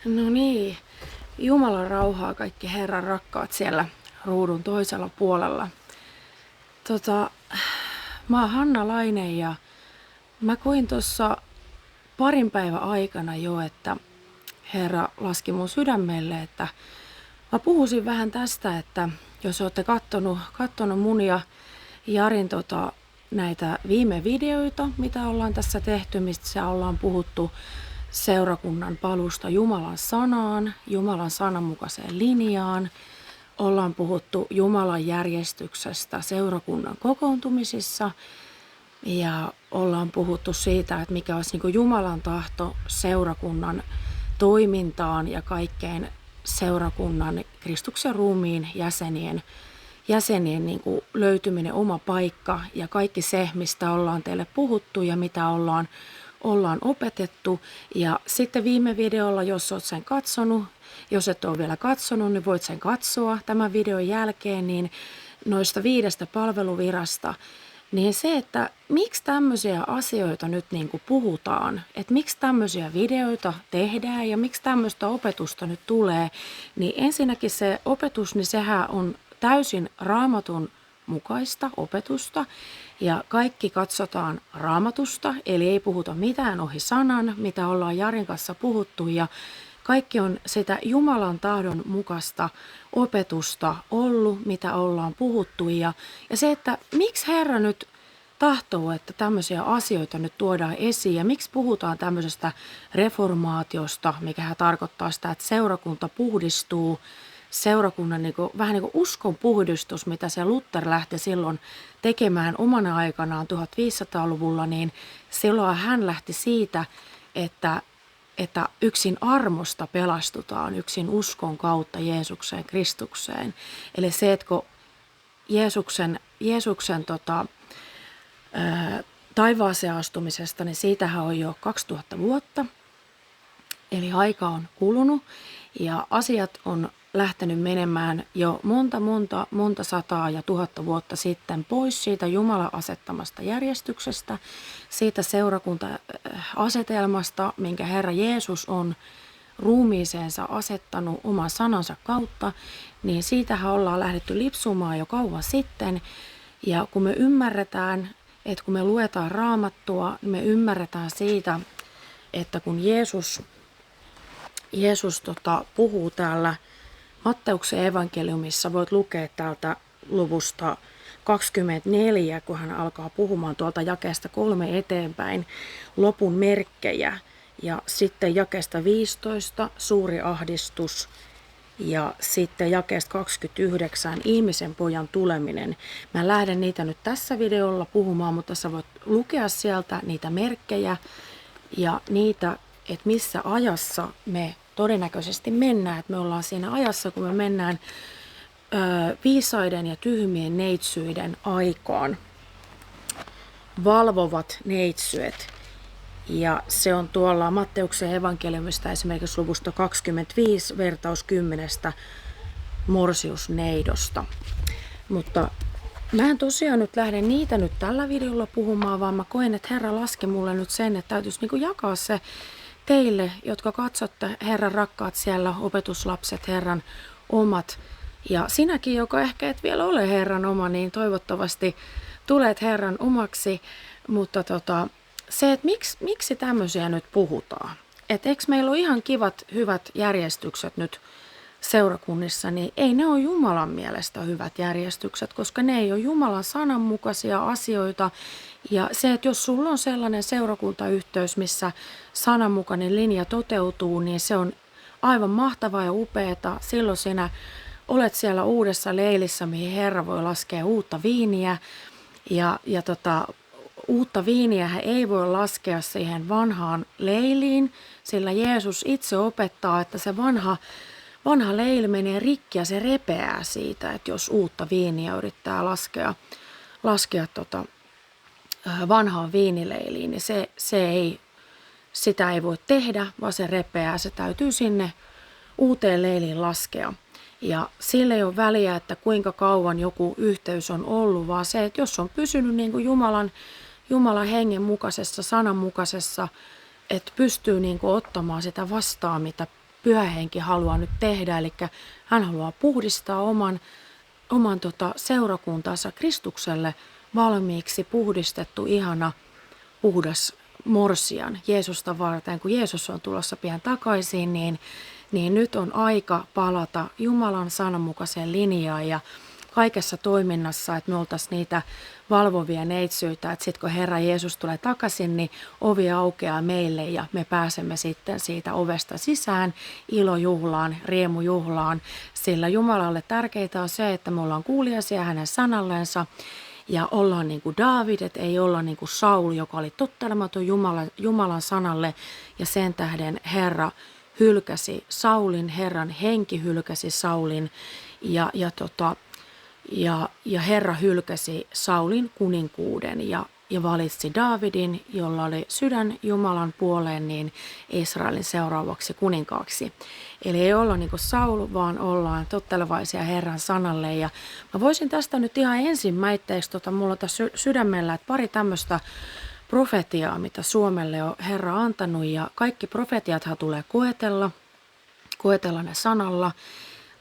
No niin, Jumalan rauhaa kaikki Herran rakkaat siellä ruudun toisella puolella. Mä oon Hanna Laine ja mä koin tuossa parin päivän aikana jo, että Herra laski mun sydämelle, että mä puhuisin vähän tästä, että jos olette kattonut mun ja Jarin näitä viime videoita, mitä ollaan tässä tehty, mistä ollaan puhuttu seurakunnan palusta Jumalan sanaan, Jumalan sanan mukaiseen linjaan. Ollaan puhuttu Jumalan järjestyksestä seurakunnan kokoontumisissa ja ollaan puhuttu siitä, että mikä olisi niin Jumalan tahto seurakunnan toimintaan ja kaikkeen seurakunnan Kristuksen ruumiin jäsenien niin kuin löytyminen, oma paikka ja kaikki se, mistä ollaan teille puhuttu ja mitä ollaan opetettu. Ja sitten viime videolla, jos olet sen katsonut, jos et ole vielä katsonut, niin voit sen katsoa tämän videon jälkeen, niin noista 5 palveluvirasta, niin se, että miksi tämmöisiä asioita nyt niin kuin puhutaan, että miksi tämmöisiä videoita tehdään ja miksi tämmöistä opetusta nyt tulee, niin ensinnäkin se opetus, niin sehän on täysin Raamatun mukaista opetusta ja kaikki katsotaan Raamatusta, eli ei puhuta mitään ohi sanan, mitä ollaan Jarin kanssa puhuttu ja kaikki on sitä Jumalan tahdon mukaista opetusta ollut, mitä ollaan puhuttu ja se, että miksi Herra nyt tahtoo, että tämmöisiä asioita nyt tuodaan esiin ja miksi puhutaan tämmöisestä reformaatiosta, mikä tarkoittaa sitä, että seurakunta puhdistuu, seurakunnan vähän niin kuin uskon puhdistus, mitä se Luther lähti silloin tekemään omana aikanaan 1500-luvulla, niin silloin hän lähti siitä, että yksin armosta pelastutaan, yksin uskon kautta Jeesukseen, Kristukseen. Eli se, että kun Jeesuksen taivaaseen astumisesta, niin siitähän on jo 2000 vuotta, eli aika on kulunut ja asiat on lähtenyt menemään jo monta sataa ja tuhatta vuotta sitten pois siitä Jumalan asettamasta järjestyksestä, siitä seurakunta-asetelmasta, minkä Herra Jeesus on ruumiiseensa asettanut oman sanansa kautta, niin siitähän ollaan lähdetty lipsumaan jo kauan sitten. Ja kun me ymmärretään, että kun me luetaan Raamattua, niin me ymmärretään siitä, että kun Jeesus puhuu täällä Matteuksen evankeliumissa, voit lukea täältä luvusta 24, kun hän alkaa puhumaan tuolta jakeesta 3 eteenpäin, lopun merkkejä. Ja sitten jakeesta 15, suuri ahdistus. Ja sitten jakeesta 29, ihmisen pojan tuleminen. Mä lähden niitä nyt tässä videolla puhumaan, mutta sä voit lukea sieltä niitä merkkejä ja niitä, että missä ajassa me todennäköisesti mennään, että me ollaan siinä ajassa, kun me mennään viisaiden ja tyhmien neitsyiden aikaan. Valvovat neitsyet. Ja se on tuolla Matteuksen evankeliumista esimerkiksi luvusta 25, vertaus 10 morsiusneidosta. Mutta mä en tosiaan nyt lähde niitä nyt tällä videolla puhumaan, vaan mä koen, että Herra laski mulle nyt sen, että täytyisi niinku jakaa se teille, jotka katsotte Herran rakkaat siellä, opetuslapset, Herran omat. Ja sinäkin, joka ehkä et vielä ole Herran oma, niin toivottavasti tulet Herran omaksi. Mutta se, että miksi tämmöisiä nyt puhutaan? Että eikö meillä ole ihan kivat, hyvät järjestykset nyt seurakunnissa, niin ei ne ole Jumalan mielestä hyvät järjestykset, koska ne ei ole Jumalan sananmukaisia asioita. Ja se, että jos sulla on sellainen seurakuntayhteys, missä sananmukainen linja toteutuu, niin se on aivan mahtavaa ja upeata. Silloin sinä olet siellä uudessa leilissä, mihin Herra voi laskea uutta viiniä. Uutta viiniä ei voi laskea siihen vanhaan leiliin, sillä Jeesus itse opettaa, että se vanha leili menee rikki ja se repeää siitä, että jos uutta viiniä yrittää laskea vanhaan viinileiliin, niin sitä ei voi tehdä, vaan se repeää, se täytyy sinne uuteen leiliin laskea. Ja sillä ei ole väliä, että kuinka kauan joku yhteys on ollut, vaan se, että jos on pysynyt niin kuin Jumalan hengen mukaisessa, sanan mukaisessa, että pystyy niin kuin ottamaan sitä vastaan, mitä Pyhä Henki haluaa nyt tehdä. Eli hän haluaa puhdistaa oman seurakuntansa Kristukselle valmiiksi puhdistettu, ihana, puhdas morsian Jeesusta varten. Kun Jeesus on tulossa pian takaisin, niin nyt on aika palata Jumalan sananmukaiseen linjaan ja kaikessa toiminnassa, että me oltaisiin niitä valvovia neitsyitä, että sitten kun Herra Jeesus tulee takaisin, niin ovi aukeaa meille ja me pääsemme sitten siitä ovesta sisään ilojuhlaan, riemujuhlaan, sillä Jumalalle tärkeintä on se, että me ollaan kuuliaisia hänen sanallensa ja ollaan niin kuin Daavid, että ei olla niin kuin Saul, joka oli tottelematon Jumalan sanalle ja sen tähden Herra hylkäsi Saulin, Herran henki hylkäsi Saulin ja Herra hylkäsi Saulin kuninkuuden ja valitsi Daavidin, jolla oli sydän Jumalan puoleen, niin Israelin seuraavaksi kuninkaaksi. Eli ei olla niin kuin Saul, vaan ollaan tottelevaisia Herran sanalle. Ja mä voisin tästä nyt ihan ensimmäitteeksi, mulla on tässä sydämellä, että pari tämmöistä profetiaa, mitä Suomelle on Herra antanut. Ja kaikki profetiathan tulee koetella ne sanalla.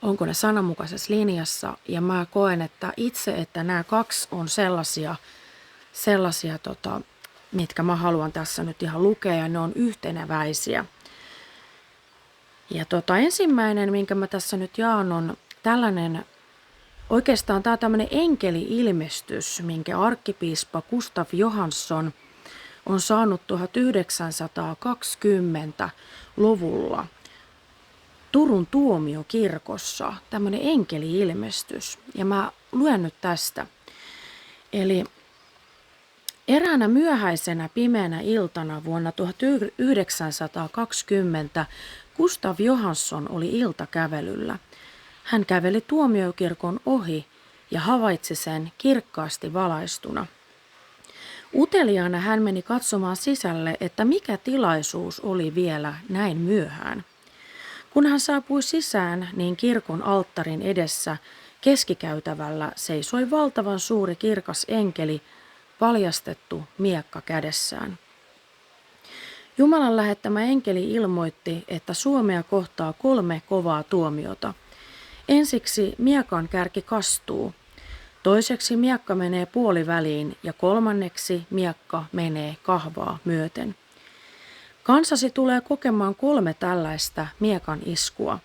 Onko ne sananmukaisessa linjassa, ja mä koen, että nämä kaksi on sellaisia mitkä mä haluan tässä nyt ihan lukea, ja ne on yhteneväisiä. Ja ensimmäinen, minkä mä tässä nyt jaan, on tällainen, oikeastaan tämä on tämmöinen enkeli-ilmestys, minkä arkkipiispa Gustav Johansson on saanut 1920-luvulla. Turun tuomiokirkossa tämmöinen enkeli-ilmestys, ja mä luen nyt tästä. Eli eräänä myöhäisenä pimeänä iltana vuonna 1920 Gustav Johansson oli iltakävelyllä. Hän käveli tuomiokirkon ohi ja havaitsi sen kirkkaasti valaistuna. Uteliaana hän meni katsomaan sisälle, että mikä tilaisuus oli vielä näin myöhään. Kun hän saapui sisään, niin kirkon alttarin edessä keskikäytävällä seisoi valtavan suuri kirkas enkeli, valjastettu miekka kädessään. Jumalan lähettämä enkeli ilmoitti, että Suomea kohtaa 3 kovaa tuomiota. Ensiksi miekan kärki kastuu, toiseksi miekka menee puoliväliin ja kolmanneksi miekka menee kahvaa myöten. Kansasi tulee kokemaan 3 tällaista miekan iskua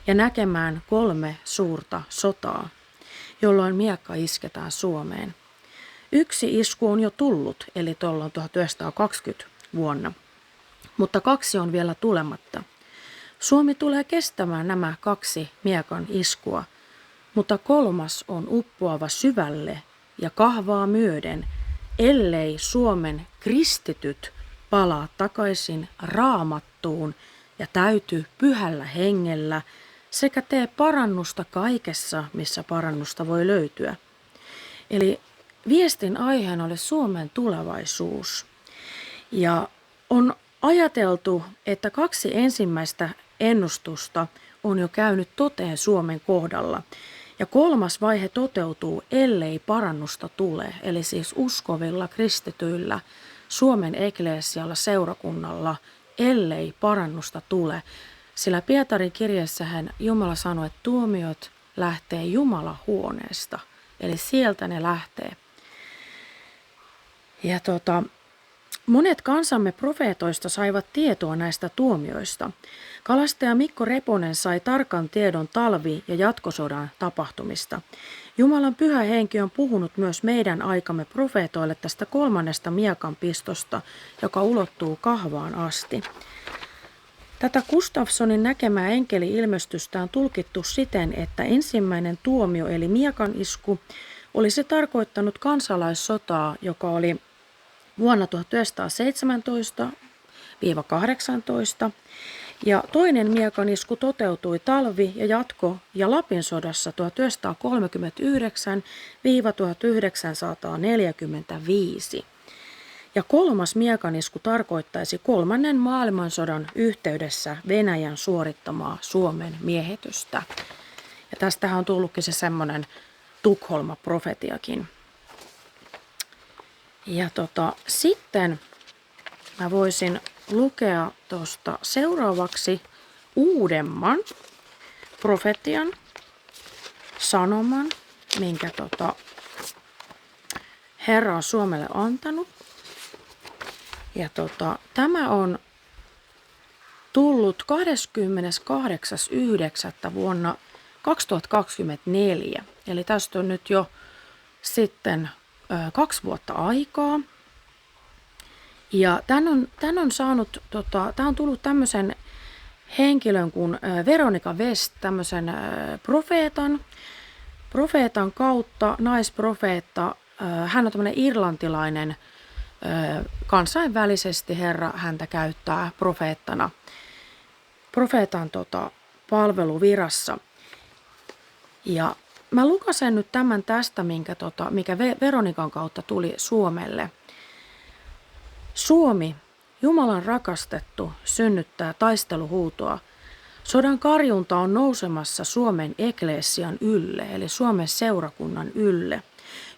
ja näkemään 3 suurta sotaa, jolloin miekka isketään Suomeen. 1 isku on jo tullut, eli tuolloin 1920 vuonna, mutta 2 on vielä tulematta. Suomi tulee kestämään nämä 2 miekan iskua, mutta 3 on uppoava syvälle ja kahvaa myöden, ellei Suomen kristityt palaa takaisin Raamattuun ja täyty pyhällä hengellä sekä tee parannusta kaikessa, missä parannusta voi löytyä. Eli viestin aiheena oli Suomen tulevaisuus. Ja on ajateltu, että 2 ensimmäistä ennustusta on jo käynyt toteen Suomen kohdalla. Ja 3. vaihe toteutuu, ellei parannusta tule, eli siis uskovilla kristityillä, Suomen ekleesialla, seurakunnalla, ellei parannusta tule. Sillä Pietarin kirjassahan Jumala sanoi, että tuomiot lähtee Jumalan huoneesta, eli sieltä ne lähtee. Ja monet kansamme profeetoista saivat tietoa näistä tuomioista. Kalastaja Mikko Reponen sai tarkan tiedon talvi- ja jatkosodan tapahtumista. Jumalan pyhä henki on puhunut myös meidän aikamme profeetoille tästä 3. miekan pistosta, joka ulottuu kahvaan asti. Tätä Gustafssonin näkemää enkeli-ilmestystä on tulkittu siten, että ensimmäinen tuomio eli miekan isku olisi tarkoittanut kansalaissotaa, joka oli vuonna 1917–18, ja toinen miekanisku toteutui talvi- ja jatko- ja Lapin sodassa 1939–1945. Ja 3. miekanisku tarkoittaisi 3. maailmansodan yhteydessä Venäjän suorittamaa Suomen miehitystä. Ja tästähän on tullutkin se semmoinen Tukholma-profetiakin. Ja sitten mä voisin lukea tuosta seuraavaksi uudemman profetian sanoman, minkä Herra on Suomelle antanut. Ja tämä on tullut 28.9. vuonna 2024. Eli tästä on nyt jo sitten 2 vuotta aikaa. Ja tän on saanut, tää on tullut tämmöisen henkilön kuin Veronika West, tämmöisen profeetan kautta, naisprofeetta. Hän on tämmöinen irlantilainen, kansainvälisesti Herra häntä käyttää profeetan palveluvirassa. Ja mä lukasen nyt tämän tästä, mikä Veronikan kautta tuli Suomelle. Suomi, Jumalan rakastettu, synnyttää taisteluhuutoa. Sodan karjunta on nousemassa Suomen ekleesian ylle, eli Suomen seurakunnan ylle,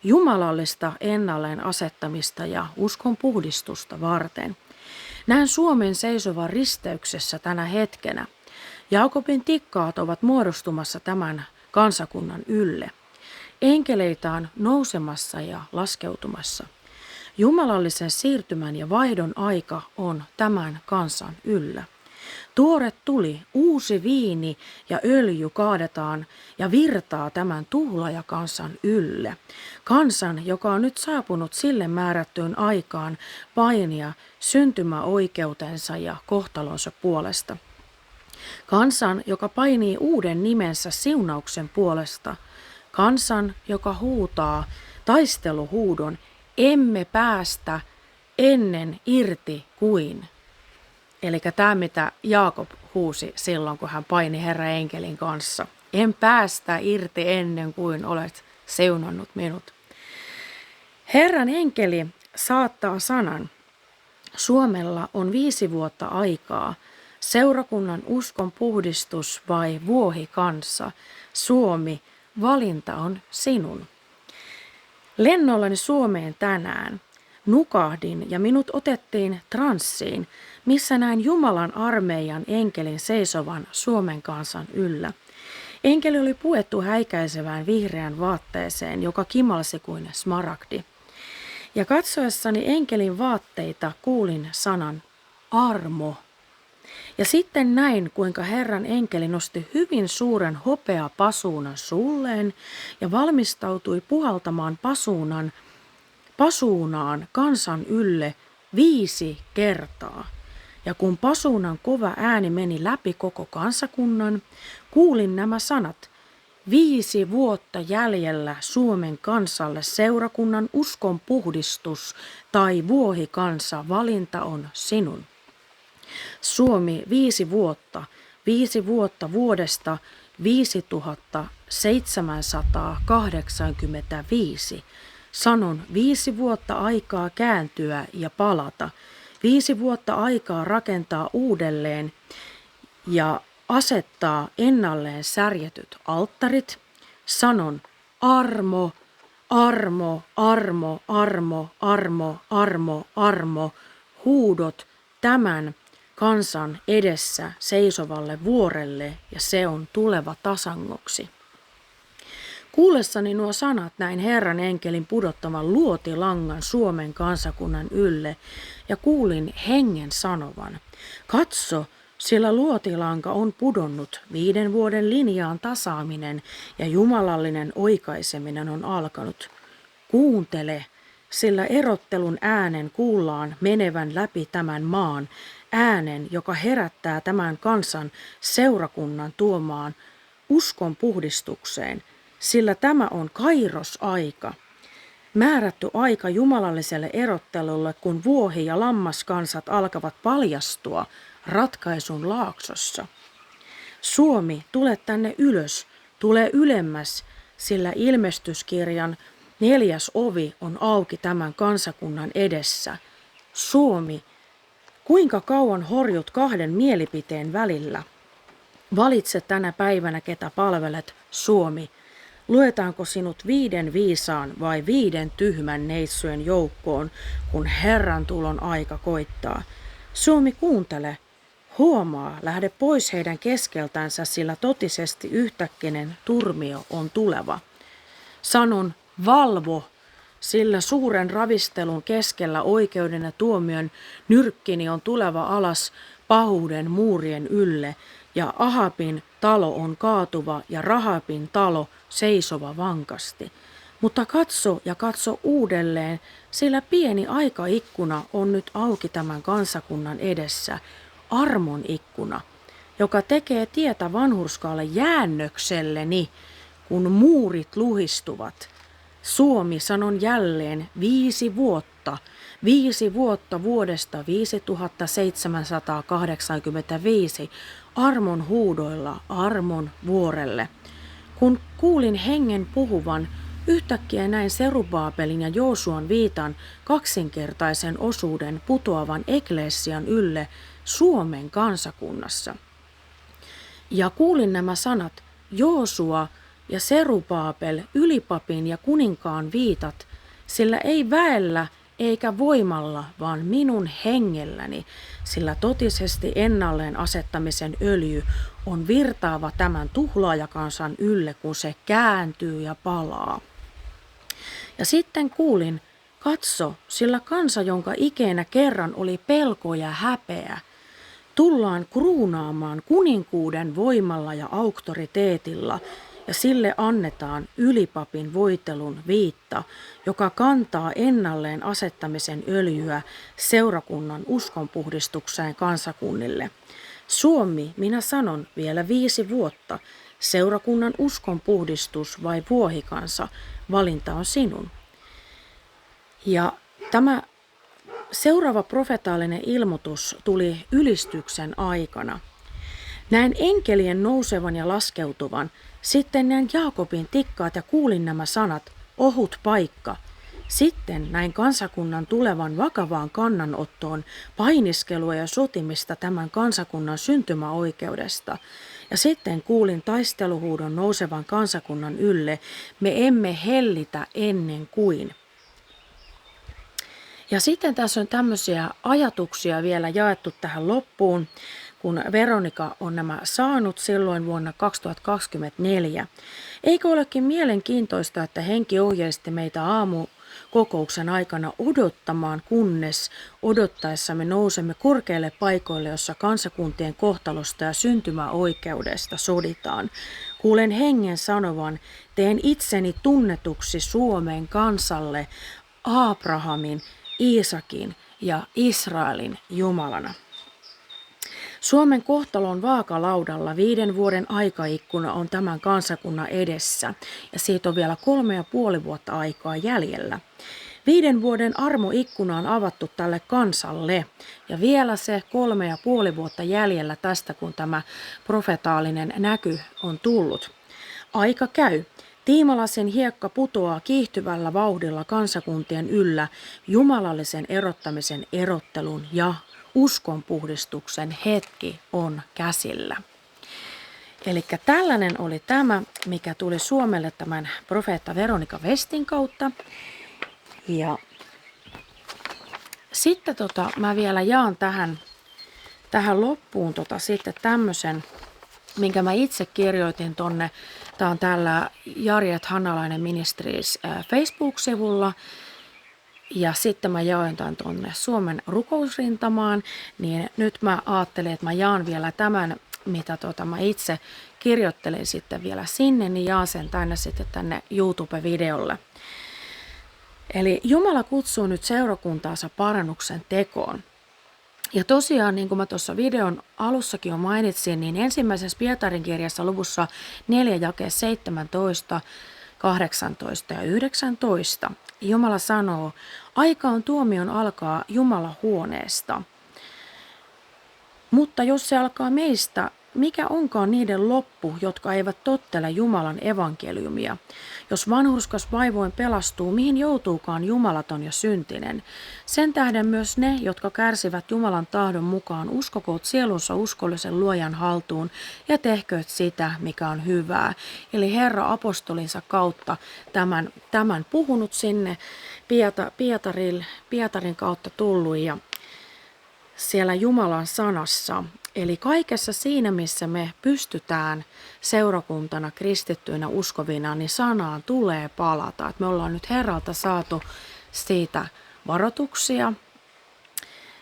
jumalallista ennalleen asettamista ja uskon puhdistusta varten. Näen Suomen seisovan risteyksessä tänä hetkenä. Jaakobin tikkaat ovat muodostumassa tämän kansakunnan ylle. Enkeleitä on nousemassa ja laskeutumassa. Jumalallisen siirtymän ja vaihdon aika on tämän kansan yllä. Tuore tuli, uusi viini ja öljy kaadetaan ja virtaa tämän tuhlaajakansan ylle. Kansan, joka on nyt saapunut sille määrättyyn aikaan painia syntymäoikeutensa ja kohtalonsa puolesta. Kansan, joka painii uuden nimensä siunauksen puolesta. Kansan, joka huutaa taisteluhuudon, emme päästä ennen irti kuin. Eli tämä, mitä Jaakob huusi silloin, kun hän paini Herran enkelin kanssa. En päästä irti ennen kuin olet seunannut minut. Herran enkeli saattaa sanan. Suomella on 5 vuotta aikaa. Seurakunnan uskon puhdistus vai vuohi kansa? Suomi, valinta on sinun. Lennollani Suomeen tänään. Nukahdin ja minut otettiin transsiin, missä näin Jumalan armeijan enkelin seisovan Suomen kansan yllä. Enkeli oli puettu häikäisevään vihreään vaatteeseen, joka kimalsi kuin smaragdi. Ja katsoessani enkelin vaatteita kuulin sanan armo. Ja sitten näin, kuinka Herran enkeli nosti hyvin suuren hopeapasuunan suulleen ja valmistautui puhaltamaan pasuunaan kansan ylle 5 kertaa. Ja kun pasuunan kova ääni meni läpi koko kansakunnan, kuulin nämä sanat. 5 vuotta jäljellä Suomen kansalle seurakunnan uskon puhdistus tai vuohikansa, valinta on sinun. Suomi 5 vuotta, 5 vuotta vuodesta 5785. Sanon 5 vuotta aikaa kääntyä ja palata. 5 vuotta aikaa rakentaa uudelleen ja asettaa ennalleen särjetyt alttarit. Sanon armo, armo, armo, armo, armo, armo, armo, huudot tämän kansan edessä seisovalle vuorelle, ja se on tuleva tasangoksi. Kuullessani nuo sanat näin Herran enkelin pudottavan luotilangan Suomen kansakunnan ylle ja kuulin hengen sanovan. Katso, sillä luotilanka on pudonnut, 5 vuoden linjaan tasaaminen ja jumalallinen oikaiseminen on alkanut. Kuuntele, sillä erottelun äänen kuullaan menevän läpi tämän maan, äänen, joka herättää tämän kansan seurakunnan tuomaan uskon puhdistukseen, sillä tämä on kairosaika, määrätty aika jumalalliselle erottelulle, kun vuohi- ja lammaskansat alkavat paljastua ratkaisun laaksossa. Suomi, tule tänne ylös, tule ylemmäs, sillä ilmestyskirjan 4. ovi on auki tämän kansakunnan edessä. Suomi, kuinka kauan horjut 2 mielipiteen välillä? Valitse tänä päivänä, ketä palvelet, Suomi. Luetaanko sinut 5 viisaan vai 5 tyhmän neitsyön joukkoon, kun Herran tulon aika koittaa? Suomi, kuuntele. Huomaa, lähde pois heidän keskeltänsä, sillä totisesti yhtäkkinen turmio on tuleva. Sanon, valvo, sillä suuren ravistelun keskellä oikeuden ja tuomion nyrkkini on tuleva alas pahuuden muurien ylle, ja Ahabin talo on kaatuva ja Rahabin talo seisova vankasti. Mutta katso ja katso uudelleen, sillä pieni aikaikkuna on nyt auki tämän kansakunnan edessä, armon ikkuna, joka tekee tietä vanhurskaalle jäännökselleni, kun muurit luhistuvat. Suomi, sanon jälleen, 5 vuotta, 5 vuotta vuodesta 5785, armon huudoilla, armon vuorelle. Kun kuulin hengen puhuvan, yhtäkkiä näin Serubaabelin ja Joosuan viitan kaksinkertaisen osuuden putoavan eklesian ylle Suomen kansakunnassa. Ja kuulin nämä sanat, Joosua ja Serubaabel, ylipapin ja kuninkaan viitat, sillä ei väellä eikä voimalla, vaan minun hengelläni, sillä totisesti ennalleen asettamisen öljy on virtaava tämän tuhlaajakansan ylle, kun se kääntyy ja palaa. Ja sitten kuulin, katso, sillä kansa, jonka ikeenä kerran oli pelko ja häpeä, tullaan kruunaamaan kuninkuuden voimalla ja auktoriteetilla, ja sille annetaan ylipapin voitelun viitta, joka kantaa ennalleen asettamisen öljyä seurakunnan uskonpuhdistukseen kansakunnille. Suomi, minä sanon, vielä 5 vuotta, seurakunnan uskonpuhdistus vai vuohikansa, valinta on sinun. Ja tämä seuraava profetaalinen ilmoitus tuli ylistyksen aikana. Näin enkelien nousevan ja laskeutuvan, sitten näin Jaakobin tikkaat ja kuulin nämä sanat, ohut paikka. Sitten näin kansakunnan tulevan vakavaan kannanottoon, painiskelua ja sotimista tämän kansakunnan syntymäoikeudesta. Ja sitten kuulin taisteluhuudon nousevan kansakunnan ylle, me emme hellitä ennen kuin. Ja sitten tässä on tämmöisiä ajatuksia vielä jaettu tähän loppuun, kun Veronika on nämä saanut silloin vuonna 2024. Eikö olekin mielenkiintoista, että henki ohjeisti meitä aamukokouksen aikana odottamaan, kunnes odottaessa me nousemme korkeille paikoille, jossa kansakuntien kohtalosta ja syntymäoikeudesta soditaan. Kuulen hengen sanovan, teen itseni tunnetuksi Suomen kansalle Abrahamin, Iisakin ja Israelin Jumalana. Suomen kohtalon vaakalaudalla 5 vuoden aikaikkuna on tämän kansakunnan edessä ja siitä on vielä 3,5 vuotta aikaa jäljellä. 5 vuoden armoikkuna on avattu tälle kansalle ja vielä se 3,5 vuotta jäljellä tästä, kun tämä profetaalinen näky on tullut. Aika käy. Tiimalaisen hiekka putoaa kiihtyvällä vauhdilla kansakuntien yllä jumalallisen erottamisen erottelun ja uskonpuhdistuksen hetki on käsillä. Eli tällainen oli tämä, mikä tuli Suomelle tämän profeetta Veronika Westin kautta. Ja sitten mä vielä jaan tähän loppuun sitten tämmöisen, minkä mä itse kirjoitin tonne. Tämä on täällä Jarjet Hannalainen Ministries Facebook-sivulla. Ja sitten mä jaoin tämän tuonne Suomen rukousrintamaan, niin nyt mä ajattelin, että mä jaan vielä tämän, mitä mä itse kirjoittelen sitten vielä sinne, niin jaan sen tänne YouTube-videolle. Eli Jumala kutsuu nyt seurakuntaansa parannuksen tekoon. Ja tosiaan, niin kuin mä tuossa videon alussakin jo mainitsin, niin ensimmäisessä Pietarin kirjassa luvussa 4 jakeessa 17, 18 ja 19. Jumala sanoo, aika on tuomion alkaa Jumalan huoneesta. Mutta jos se alkaa meistä, mikä onkaan niiden loppu, jotka eivät tottele Jumalan evankeliumia? Jos vanhurskas vaivoin pelastuu, mihin joutuukaan jumalaton ja syntinen? Sen tähden myös ne, jotka kärsivät Jumalan tahdon mukaan, uskokoot sielunsa uskollisen luojan haltuun ja tehkööt sitä, mikä on hyvää. Eli Herra apostolinsa kautta tämän puhunut sinne Pietarin kautta tullut ja siellä Jumalan sanassa Eli kaikessa siinä, missä me pystytään seurakuntana, kristittyinä, uskovina, niin sanaan tulee palata. Et me ollaan nyt Herralta saatu siitä varoituksia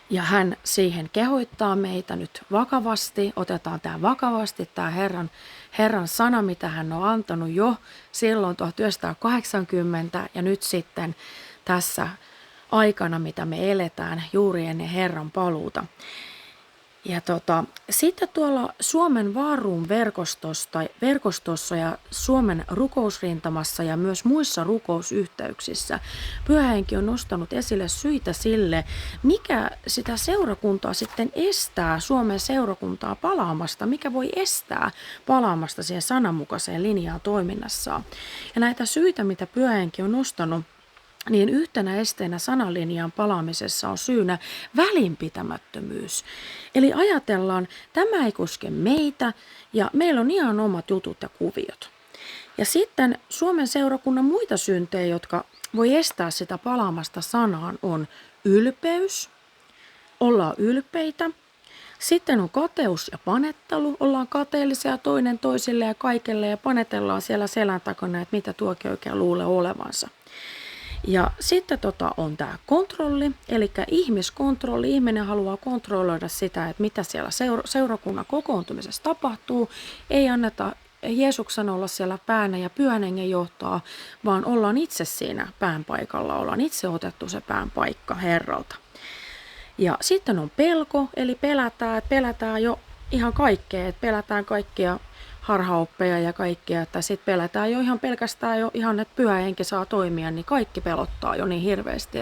ja hän siihen kehoittaa meitä nyt vakavasti. Otetaan tämä vakavasti, tämä Herran sana, mitä hän on antanut jo silloin 1980 ja nyt sitten tässä aikana, mitä me eletään juuri ennen Herran paluuta. Ja sitten tuolla Suomen Vaaruun verkostossa ja Suomen rukousrintamassa ja myös muissa rukousyhteyksissä Pyhä Henki on nostanut esille syitä sille, mikä sitä seurakuntaa sitten estää, Suomen seurakuntaa palaamasta, mikä voi estää palaamasta siihen sananmukaiseen linjaan toiminnassaan. Ja näitä syitä, mitä Pyhä Henki on nostanut, niin yhtenä esteenä sanalinjaan palaamisessa on syynä välinpitämättömyys. Eli ajatellaan, tämä ei koske meitä ja meillä on ihan omat jutut ja kuviot. Ja sitten Suomen seurakunnan muita syntejä, jotka voi estää sitä palaamasta sanaan, on ylpeys, ollaan ylpeitä. Sitten on kateus ja panettelu, ollaan kateellisia toinen toisille ja kaikelle ja panetellaan siellä selän takana, että mitä tuokin oikein luulee olevansa. Ja sitten on tämä kontrolli, eli ihmiskontrolli. Ihminen haluaa kontrolloida sitä, että mitä siellä seurakunnan kokoontumisessa tapahtuu. Ei anneta Jeesuksen olla siellä päänä ja Pyhän Hengen johtaa, vaan ollaan itse siinä pään paikalla. Ollaan itse otettu se pään paikka Herralta. Ja sitten on pelko, eli pelätään jo ihan kaikkea, että pelätään kaikkia harhaoppeja ja kaikkia, että sitten pelätään jo ihan pelkästään että Pyhä Henki saa toimia, niin kaikki pelottaa jo niin hirveästi,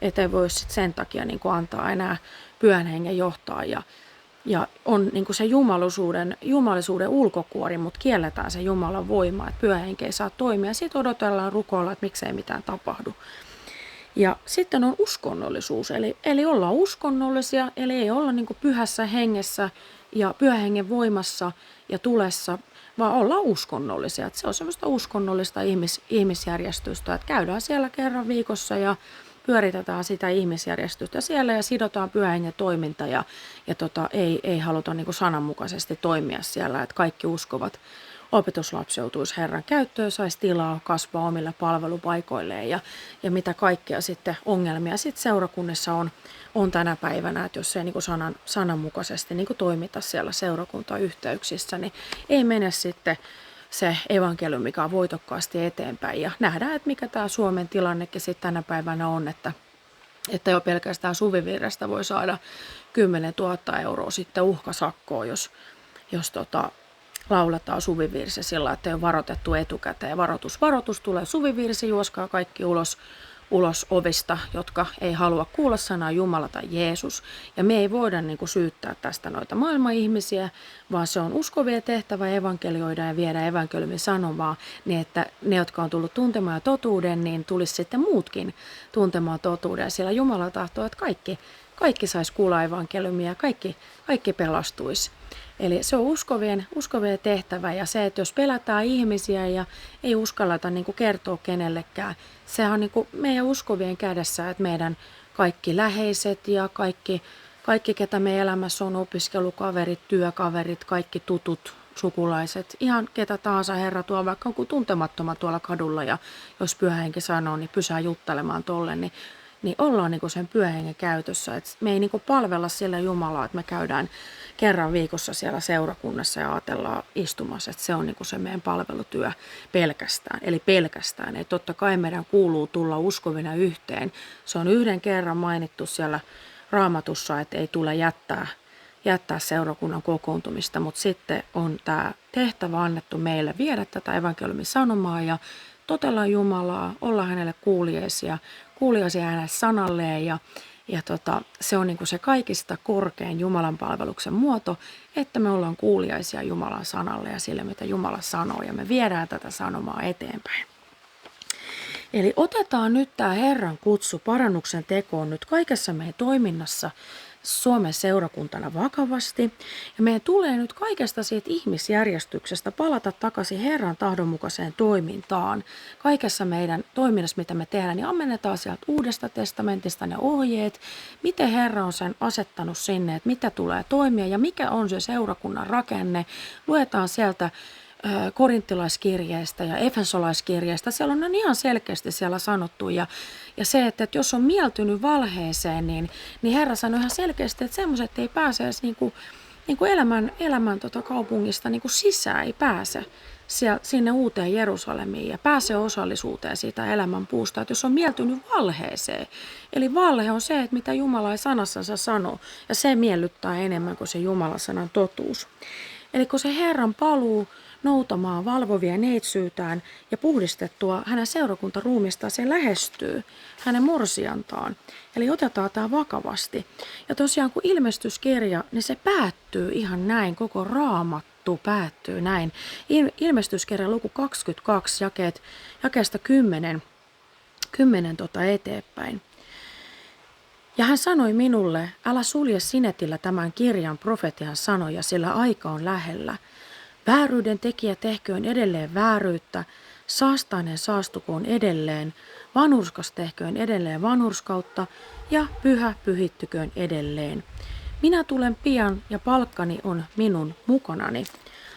että ei voi sit sen takia niin kuin antaa enää Pyhän Hengen johtaa ja on niin kuin se jumalisuuden ulkokuori, mutta kielletään se Jumalan voima, että Pyhä Henki ei saa toimia. Sitten odotellaan rukoilla, että miksei mitään tapahdu. Ja sitten on uskonnollisuus, eli ollaan uskonnollisia, eli ei olla niin kuin pyhässä hengessä ja Pyhän Hengen voimassa ja tulessa, vaan ollaan uskonnollisia. Että se on semmoista uskonnollista ihmisjärjestystä, että käydään siellä kerran viikossa ja pyöritetään sitä ihmisjärjestystä siellä ja sidotaan Pyhän Hengen toiminta ja ei haluta niin kuin sananmukaisesti toimia siellä, että kaikki uskovat opetuslapsi joutuisi Herran käyttöön, saisi tilaa kasvaa omille palvelupaikoilleen ja mitä kaikkea sitten ongelmia sitten seurakunnissa on tänä päivänä, että jos ei niin kuin sananmukaisesti niin kuin toimita siellä seurakuntayhteyksissä, niin ei mene sitten se evankeliumi, mikä on voitokkaasti eteenpäin. Ja nähdään, että mikä tämä Suomen tilannekin sitten tänä päivänä on, että jo pelkästään Suvivirrestä voi saada 10 000 euroa sitten uhkasakkoa, jos lauletaan suvivirsi sillä, että ei ole varoitettu etukäteen. Varoitus tulee suvivirsi, juoskaa kaikki ulos ovista, jotka ei halua kuulla sanaa Jumala tai Jeesus. Ja me ei voida niin kuin syyttää tästä noita maailman-ihmisiä, vaan se on uskovien tehtävä evankelioida ja viedä evankeliumin sanomaa, niin että ne, jotka on tullut tuntemaan totuuden, niin tulisi sitten muutkin tuntemaan totuuden. Sillä Jumala tahtoo, että kaikki saisi kuulla evankeliumia ja kaikki pelastuisi. Eli se on uskovien tehtävä ja se, että jos pelätään ihmisiä ja ei uskalleta niin kuin kertoa kenellekään, sehän on niin kuin meidän uskovien kädessä, että meidän kaikki läheiset ja kaikki ketä meidän elämässä on, opiskelukaverit, työkaverit, kaikki tutut, sukulaiset, ihan ketä tahansa Herra tuo vaikka joku tuntemattoman tuolla kadulla ja jos Pyhä Henki sanoo, niin pysää juttelemaan tolle, niin ollaan niin kuin sen Pyhän Hengen käytössä. Et me ei niin kuin palvella sillä Jumalaa, että me käydään kerran viikossa siellä seurakunnassa ja ajatellaan istumassa, että se on niin kuin se meidän palvelutyö pelkästään. Eli pelkästään. Et totta kai meidän kuuluu tulla uskovina yhteen. Se on yhden kerran mainittu siellä Raamatussa, että ei tule jättää seurakunnan kokoontumista, mutta sitten on tämä tehtävä annettu meille viedä tätä evankeliumin sanomaa ja totella Jumalaa, olla hänelle kuuliaisia hänen sanalleen ja se on niin kuin se kaikista korkein Jumalan palveluksen muoto, että me ollaan kuuliaisia Jumalan sanalle ja sille, mitä Jumala sanoo ja me viedään tätä sanomaa eteenpäin. Eli otetaan nyt tämä Herran kutsu parannuksen tekoon nyt kaikessa meidän toiminnassa Suomen seurakuntana vakavasti. Ja meidän tulee nyt kaikesta siitä ihmisjärjestyksestä palata takaisin Herran tahdonmukaiseen toimintaan. Kaikessa meidän toiminnassa, mitä me tehdään, niin ammennetaan sieltä Uudesta testamentista ne ohjeet, miten Herra on sen asettanut sinne, että mitä tulee toimia ja mikä on se seurakunnan rakenne. Luetaan sieltä korinttilaiskirjeestä ja efesolaiskirjeestä. Siellä on ihan selkeästi siellä sanottu. Ja se, että jos on mieltynyt valheeseen, niin Herra sanoi ihan selkeästi, että semmoiset ei pääse edes elämän kaupungista sisään, ei pääse sinne uuteen Jerusalemiin ja pääsee osallisuuteen siitä elämän puusta, että jos on mieltynyt valheeseen. Eli valhe on se, että mitä Jumala ei sanassansa sanoo, ja se miellyttää enemmän kuin se Jumalan sanan totuus. Eli kun se Herran paluu noutamaan valvovia neitsyytään ja puhdistettua hänen seurakuntaruumistaan, se lähestyy hänen morsiantaan. Eli otetaan tämä vakavasti. Ja tosiaan kun ilmestyskirja, niin se päättyy ihan näin, koko Raamattu päättyy näin. Ilmestyskirja luku 22, jakeesta 10 eteenpäin. Ja hän sanoi minulle, älä sulje sinetillä tämän kirjan profetian sanoja, sillä aika on lähellä. Vääryyden tekijä tehköön edelleen vääryyttä, saastainen saastukoon edelleen, vanhurskas tehköön edelleen vanhurskautta ja pyhä pyhittyköön edelleen. Minä tulen pian ja palkkani on minun mukanani,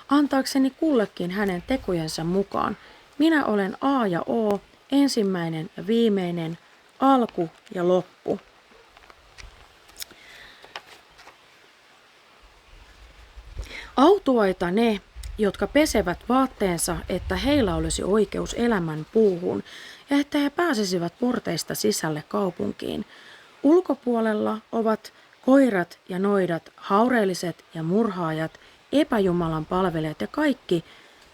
antaakseni kullekin hänen tekojensa mukaan. Minä olen A ja O, ensimmäinen ja viimeinen, alku ja loppu. Autuaita ne, jotka pesevät vaatteensa, että heillä olisi oikeus elämän puuhun ja että he pääsisivät porteista sisälle kaupunkiin. Ulkopuolella ovat koirat ja noidat, haureelliset ja murhaajat, epäjumalan palvelijat ja kaikki,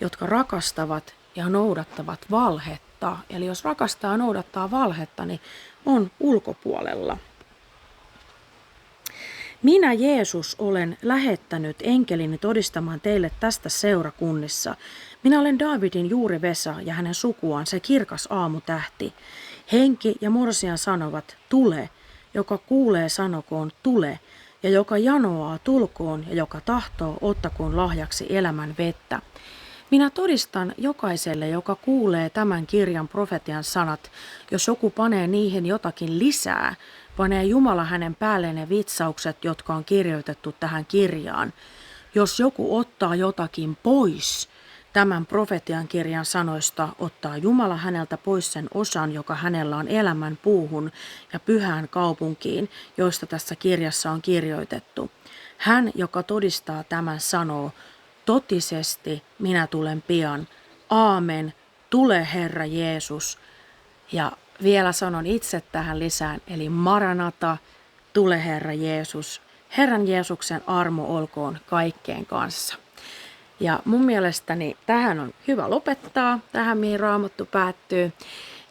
jotka rakastavat ja noudattavat valhetta. Eli jos rakastaa ja noudattaa valhetta, niin on ulkopuolella. Minä Jeesus olen lähettänyt enkelini todistamaan teille tästä seurakunnissa. Minä olen Daavidin juuri Vesa ja hänen sukuaan, se kirkas aamutähti. Henki ja morsian sanovat, tule, joka kuulee sanokoon, tule, ja joka janoaa tulkoon ja joka tahtoo ottakoon lahjaksi elämän vettä. Minä todistan jokaiselle, joka kuulee tämän kirjan profetian sanat, jos joku panee niihin jotakin lisää, panee Jumala hänen päälleen ne vitsaukset, jotka on kirjoitettu tähän kirjaan. Jos joku ottaa jotakin pois tämän profetian kirjan sanoista, ottaa Jumala häneltä pois sen osan, joka hänellä on elämän puuhun ja pyhään kaupunkiin, joista tässä kirjassa on kirjoitettu. Hän, joka todistaa tämän, sanoo, totisesti minä tulen pian. Aamen, tule Herra Jeesus. Ja vielä sanon itse tähän lisään, eli Maranata, tule Herra Jeesus. Herran Jeesuksen armo olkoon kaikkeen kanssa. Ja mun mielestäni tähän on hyvä lopettaa, tähän mihin Raamattu päättyy.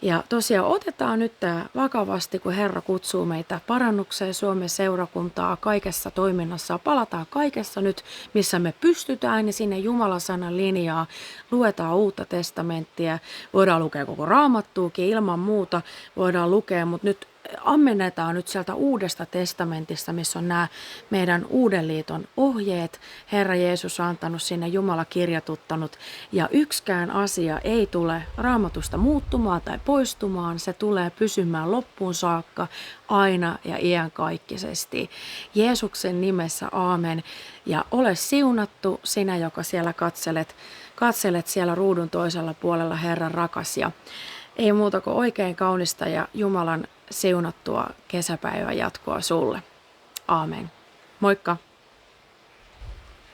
Ja tosiaan otetaan nyt tämä vakavasti, kun Herra kutsuu meitä parannukseen Suomen seurakuntaa kaikessa toiminnassa. Palataan kaikessa nyt, missä me pystytään, niin sinne Jumalan sanan linjaa. Luetaan Uutta testamenttia, voidaan lukea koko Raamattuukin ilman muuta, voidaan lukea, mutta nyt ammennetaan nyt sieltä Uudesta testamentista, missä on nämä meidän Uuden liiton ohjeet. Herra Jeesus on antanut sinne, Jumala kirjatuttanut. Ja yksikään asia ei tule Raamatusta muuttumaan tai poistumaan. Se tulee pysymään loppuun saakka aina ja iankaikkisesti. Jeesuksen nimessä aamen. Ja ole siunattu sinä, joka siellä katselet siellä ruudun toisella puolella, Herran rakas. Ja ei muuta kuin oikein kaunista ja Jumalan siunattua kesäpäivän jatkoa sulle. Aamen. Moikka!